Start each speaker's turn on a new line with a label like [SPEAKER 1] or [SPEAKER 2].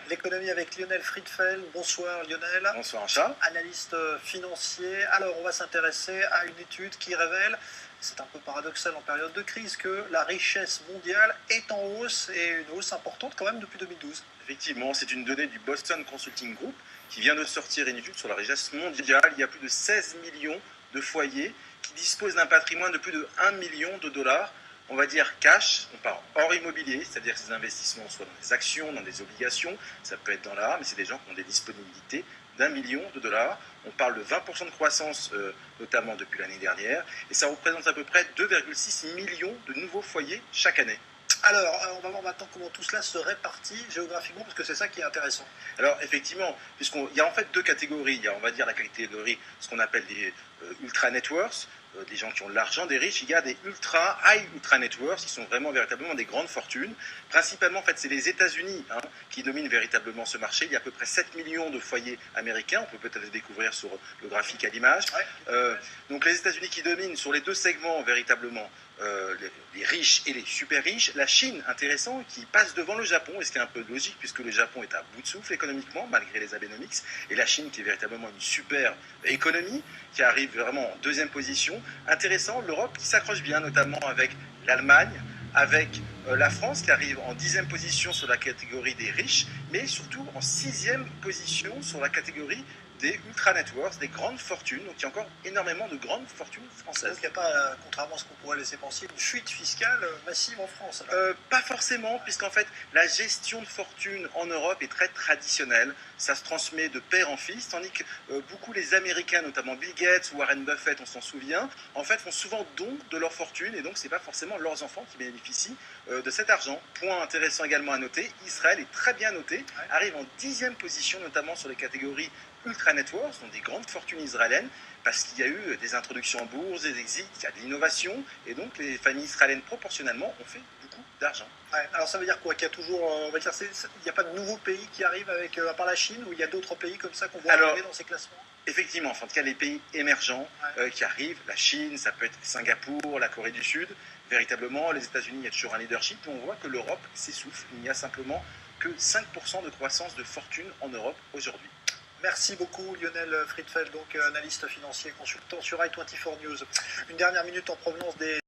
[SPEAKER 1] L'économie avec Lionel Friedfeld. Bonsoir Lionel.
[SPEAKER 2] Bonsoir Charles.
[SPEAKER 1] Analyste financier. Alors on va s'intéresser à une étude qui révèle, c'est un peu paradoxal en période de crise, que la richesse mondiale est en hausse et une hausse importante quand même depuis 2012.
[SPEAKER 2] Effectivement, c'est une donnée du Boston Consulting Group qui vient de sortir une étude sur la richesse mondiale. Il y a plus de 16 millions de foyers qui disposent d'un patrimoine de plus de 1 million de dollars. On va dire cash, on parle hors immobilier, c'est-à-dire que ces investissements soit dans des actions, dans des obligations, ça peut être dans l'art, mais c'est des gens qui ont des disponibilités d'1 million de dollars. On parle de 20% de croissance, notamment depuis l'année dernière, et ça représente à peu près 2,6 millions de nouveaux foyers chaque année.
[SPEAKER 1] Alors, on va voir maintenant comment tout cela se répartit géographiquement, parce que c'est ça qui est intéressant.
[SPEAKER 2] Alors, effectivement, puisqu'il y a en fait deux catégories. Il y a, on va dire, la catégorie, ce qu'on appelle des ultra net worth, des gens qui ont de l'argent, des riches. Il y a des high ultra net worth, qui sont vraiment véritablement des grandes fortunes. Principalement, en fait, c'est les États-Unis qui dominent véritablement ce marché. Il y a à peu près 7 millions de foyers américains. On peut peut-être les découvrir sur le graphique à l'image.
[SPEAKER 1] Ouais.
[SPEAKER 2] Donc, les États-Unis qui dominent sur les deux segments véritablement. Les riches et les super riches. La Chine, intéressant, qui passe devant le Japon, et ce qui est un peu logique puisque le Japon est à bout de souffle économiquement, malgré les Abenomics, et la Chine qui est véritablement une super économie, qui arrive vraiment en deuxième position. Intéressant, l'Europe qui s'accroche bien, notamment avec l'Allemagne, avec la France qui arrive en 10e position sur la catégorie des riches, mais surtout en 6e position sur la catégorie des ultra net worth, des grandes fortunes. Donc il y a encore énormément de grandes fortunes françaises.
[SPEAKER 1] Donc il n'y a pas, contrairement à ce qu'on pourrait laisser penser, une fuite fiscale massive en France.
[SPEAKER 2] Pas forcément, puisqu'en fait la gestion de fortune en Europe est très traditionnelle. Ça se transmet de père en fils, tandis que beaucoup les Américains, notamment Bill Gates ou Warren Buffett, on s'en souvient, en fait font souvent don de leur fortune, et donc c'est pas forcément leurs enfants qui bénéficient de cet argent. Point intéressant également à noter, Israël est très bien noté, arrive en 10e position, notamment sur les catégories ultra net worth, sont des grandes fortunes israéliennes, parce qu'il y a eu des introductions en bourse, des exits, il y a de l'innovation, et donc les familles israéliennes proportionnellement ont fait beaucoup d'argent.
[SPEAKER 1] Ouais, alors ça veut dire quoi? Qu'il y a toujours, on va dire, il n'y a pas de nouveaux pays qui arrivent avec, à part la Chine, ou il y a d'autres pays comme ça qu'on voit arriver dans ces classements?
[SPEAKER 2] Effectivement, en tout cas les pays émergents qui arrivent, la Chine, ça peut être Singapour, la Corée du Sud, véritablement, les États-Unis, il y a toujours un leadership, et on voit que l'Europe s'essouffle. Il n'y a simplement que 5% de croissance de fortune en Europe aujourd'hui.
[SPEAKER 1] Merci beaucoup Lionel Friedfeld, donc analyste financier, consultant sur i24 News. Une dernière minute en provenance des